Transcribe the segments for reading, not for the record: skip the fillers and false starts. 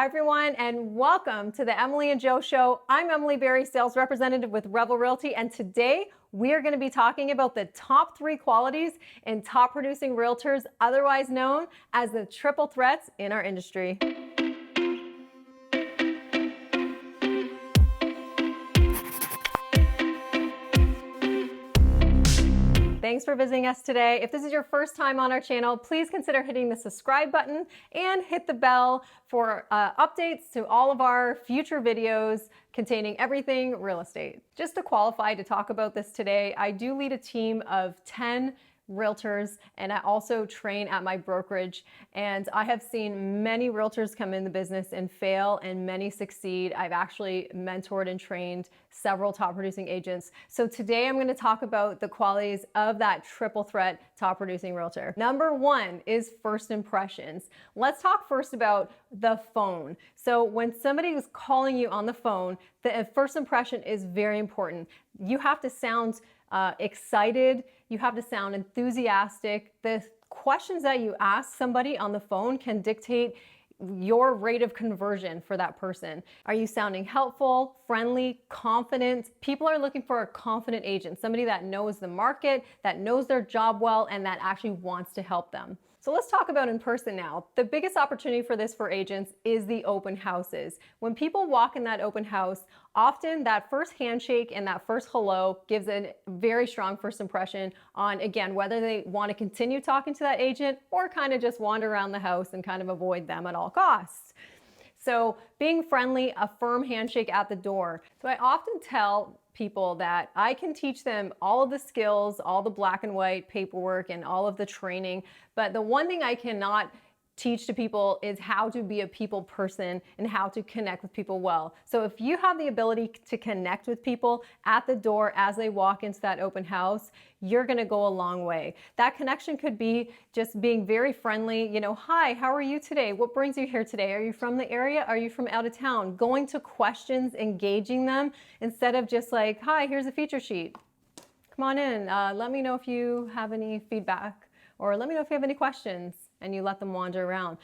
Hi everyone, and welcome to the Emily and Joe Show. I'm Emily Berry, sales representative with Rebel Realty, and today we are going to be talking about the top 3 qualities in top producing realtors, otherwise known as the triple threats in our industry. Thanks for visiting us today. If this is your first time on our channel, please consider hitting the subscribe button and hit the bell for updates to all of our future videos containing everything real estate. Just to qualify to talk about this today, I do lead a team of 10 realtors, and I also train at my brokerage, and I have seen many realtors come in the business and fail and many succeed. I've actually mentored and trained several top producing agents. So today I'm going to talk about the qualities of that triple threat top producing realtor. Number 1 is first impressions. Let's talk first about the phone. So when somebody is calling you on the phone, the first impression is very important. You have to sound excited. You have to sound enthusiastic. The questions that you ask somebody on the phone can dictate your rate of conversion for that person. Are you sounding helpful, friendly, confident? People are looking for a confident agent, somebody that knows the market, that knows their job well, and that actually wants to help them. So let's talk about in person now. The biggest opportunity for this for agents is the open houses. When people walk in that open house, often that first handshake and that first hello gives a very strong first impression on, again, whether they want to continue talking to that agent or kind of just wander around the house and kind of avoid them at all costs. So being friendly, a firm handshake at the door. So I often tell people that I can teach them all of the skills, all the black and white paperwork and all of the training, but the one thing I cannot teach to people is how to be a people person and how to connect with people well. So if you have the ability to connect with people at the door as they walk into that open house, you're gonna go a long way. That connection could be just being very friendly, hi, how are you today? What brings you here today? Are you from the area? Are you from out of town? Going to questions, engaging them instead of just like, hi, here's a feature sheet. Come on in, let me know if you have any feedback, or let me know if you have any questions, and you let them wander around.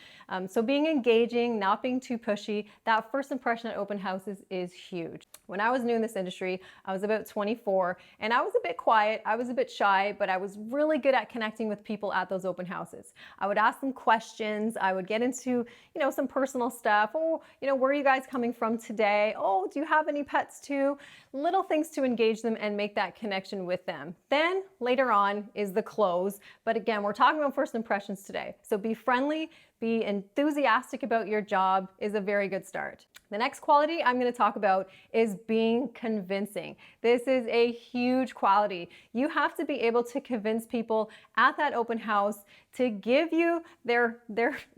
So being engaging, not being too pushy, that first impression at open houses is huge. When I was new in this industry, I was about 24, and I was a bit quiet, I was a bit shy, but I was really good at connecting with people at those open houses. I would ask them questions, I would get into, some personal stuff. Oh, where are you guys coming from today? Oh, do you have any pets too? Little things to engage them and make that connection with them. Then later on is the close, but again, we're talking about first impressions today. So be friendly, be enthusiastic about your job is a very good start. The next quality I'm going to talk about is being convincing. This is a huge quality. You have to be able to convince people at that open house to give you their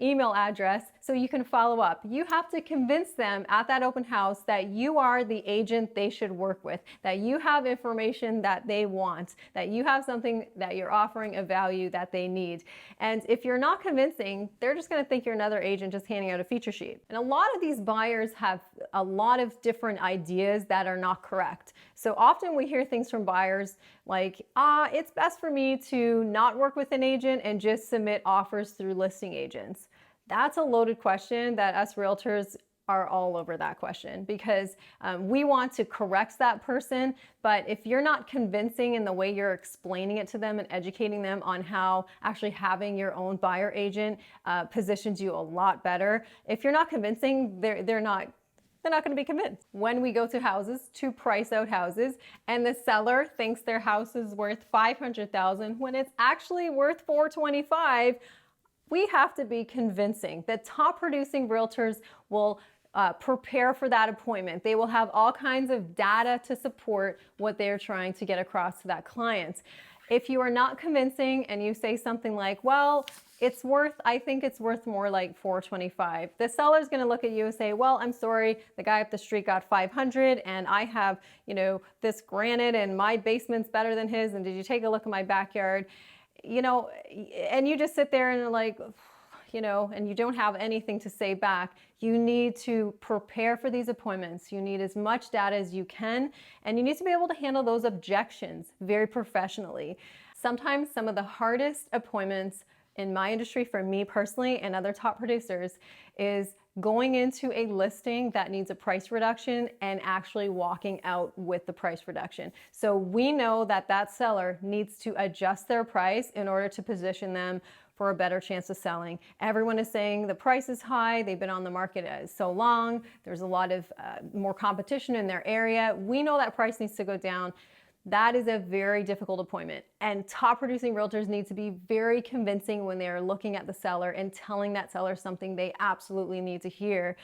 email address so you can follow up. You have to convince them at that open house that you are the agent they should work with, that you have information that they want, that you have something that you're offering a value that they need. And if you're not convincing, they're just going to think you're another agent just handing out a feature sheet. And a lot of these buyers have a lot of different ideas that are not correct. So often we hear things from buyers like, it's best for me to not work with an agent and just submit offers through listing agents. That's a loaded question that us realtors are all over that question, because we want to correct that person, but if you're not convincing in the way you're explaining it to them and educating them on how actually having your own buyer agent positions you a lot better, if you're not convincing, they're not going to be convinced. When we go to houses to price out houses and the seller thinks their house is worth $500,000 when it's actually worth $425,000, we have to be convincing. The top producing realtors will prepare for that appointment. They will have all kinds of data to support what they're trying to get across to that client. If you are not convincing and you say something like, well, I think it's worth more like $425,000. The seller's gonna look at you and say, well, I'm sorry, the guy up the street got $500,000 and I have, this granite and my basement's better than his, and did you take a look at my backyard? And you just sit there and like, and you don't have anything to say back. You need to prepare for these appointments. You need as much data as you can, and you need to be able to handle those objections very professionally. Sometimes some of the hardest appointments in my industry, for me personally and other top producers, is going into a listing that needs a price reduction and actually walking out with the price reduction. So we know that that seller needs to adjust their price in order to position them for a better chance of selling. Everyone is saying the price is high, they've been on the market so long, there's a lot of more competition in their area. We know that price needs to go down. That is a very difficult appointment. And top producing realtors need to be very convincing when they're looking at the seller and telling that seller something they absolutely need to hear.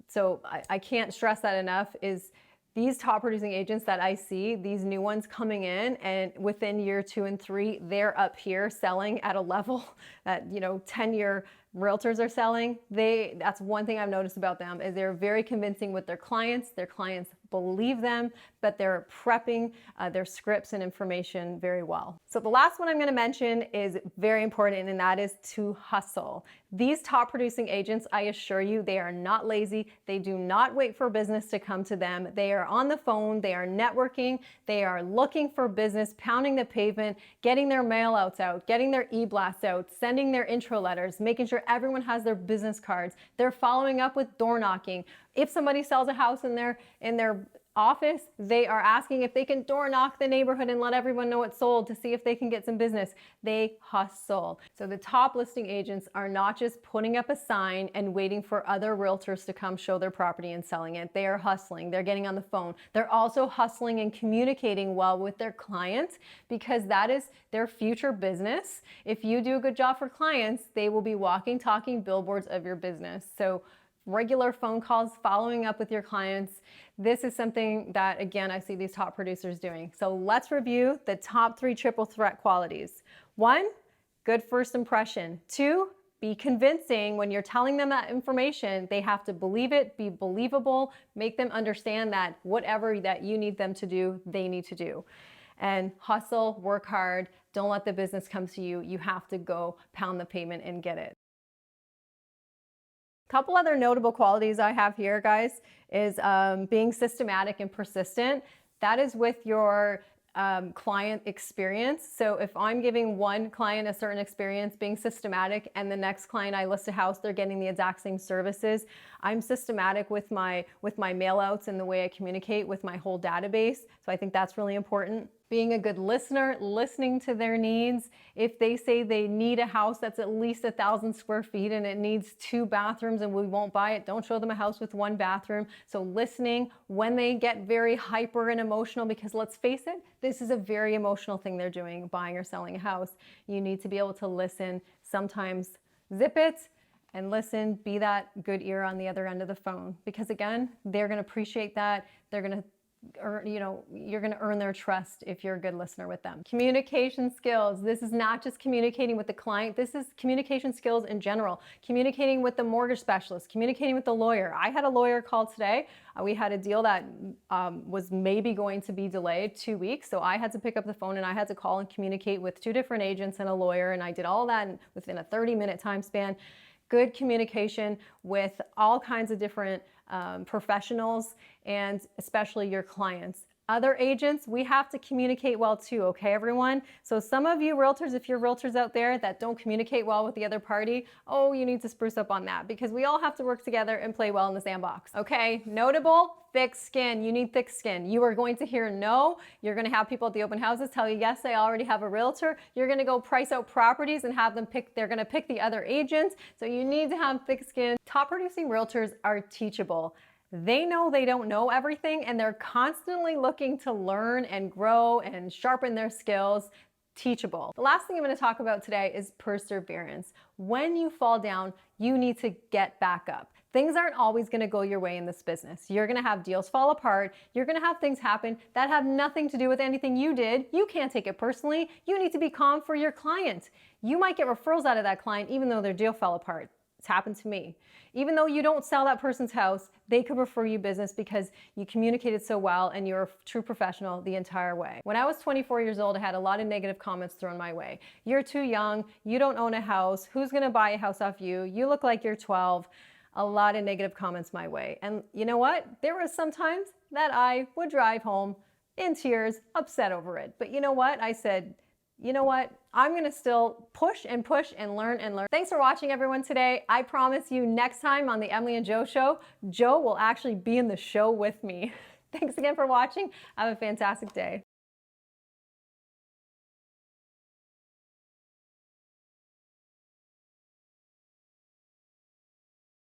So I can't stress that enough, is these top producing agents that I see, these new ones coming in, and within year 2 and 3, they're up here selling at a level that, 10-year realtors are selling. That's one thing I've noticed about them, is they're very convincing with their clients. Their clients believe them, but they're prepping their scripts and information very well. So the last one I'm going to mention is very important, and that is to hustle. These top producing agents, I assure you, they are not lazy. They do not wait for business to come to them. They are on the phone, they are networking, they are looking for business, pounding the pavement, getting their mail outs out, getting their e-blasts out, sending their intro letters, making sure everyone has their business cards. They're following up with door knocking. If somebody sells a house in their office, they are asking if they can door knock the neighborhood and let everyone know it's sold to see if they can get some business. They hustle. So the top listing agents are not just putting up a sign and waiting for other realtors to come show their property and selling it. They are hustling. They're getting on the phone. They're also hustling and communicating well with their clients, because that is their future business. If you do a good job for clients, they will be walking, talking billboards of your business. So regular phone calls, following up with your clients. This is something that, again, I see these top producers doing. So let's review the top 3 triple threat qualities. 1, good first impression. 2, be convincing. When you're telling them that information, they have to believe it, be believable, make them understand that whatever that you need them to do, they need to do. And hustle, work hard, don't let the business come to you. You have to go pound the pavement and get it. Couple other notable qualities I have here, guys, is being systematic and persistent. That is with your client experience. So if I'm giving one client a certain experience, being systematic, and the next client I list a house, they're getting the exact same services, I'm systematic with my mail outs and the way I communicate with my whole database. So I think that's really important. Being a good listener, listening to their needs. If they say they need a house that's at least 1,000 square feet and it needs 2 bathrooms and we won't buy it, don't show them a house with 1 bathroom. So listening when they get very hyper and emotional, because let's face it, this is a very emotional thing they're doing, buying or selling a house. You need to be able to listen. Sometimes zip it and listen, be that good ear on the other end of the phone, because again, they're going to appreciate that. They're going to you're going to earn their trust if you're a good listener with them. Communication skills. This is not just communicating with the client. This is communication skills in general. Communicating with the mortgage specialist, communicating with the lawyer. I had a lawyer call today. We had a deal that was maybe going to be delayed 2 weeks. So I had to pick up the phone and I had to call and communicate with 2 different agents and a lawyer. And I did all that within a 30-minute time span. Good communication with all kinds of different professionals, and especially your clients. Other agents, we have to communicate well too, okay, everyone? So some of you realtors, if you're realtors out there that don't communicate well with the other party, oh, you need to spruce up on that, because we all have to work together and play well in the sandbox, okay? Notable, thick skin. You need thick skin. You are going to hear no. You're going to have people at the open houses tell you, yes, I already have a realtor. You're going to go price out properties and have them pick, they're going to pick the other agents. So you need to have thick skin. Top producing realtors are teachable. They know they don't know everything, and they're constantly looking to learn and grow and sharpen their skills. Teachable. The last thing I'm going to talk about today is perseverance. When you fall down, you need to get back up. Things aren't always going to go your way in this business. You're going to have deals fall apart. You're going to have things happen that have nothing to do with anything you did. You can't take it personally. You need to be calm for your client. You might get referrals out of that client even though their deal fell apart. It's happened to me. Even though you don't sell that person's house, they could refer you business because you communicated so well and you're a true professional the entire way. When I was 24 years old, I had a lot of negative comments thrown my way. You're too young. You don't own a house. Who's going to buy a house off you? You look like you're 12. A lot of negative comments my way. And you know what? There were some times that I would drive home in tears, upset over it. But you know what? I said, you know what? I'm gonna still push and push and learn and learn. Thanks for watching, everyone, today. I promise you next time on the Emily and Joe Show, Joe will actually be in the show with me. Thanks again for watching. Have a fantastic day.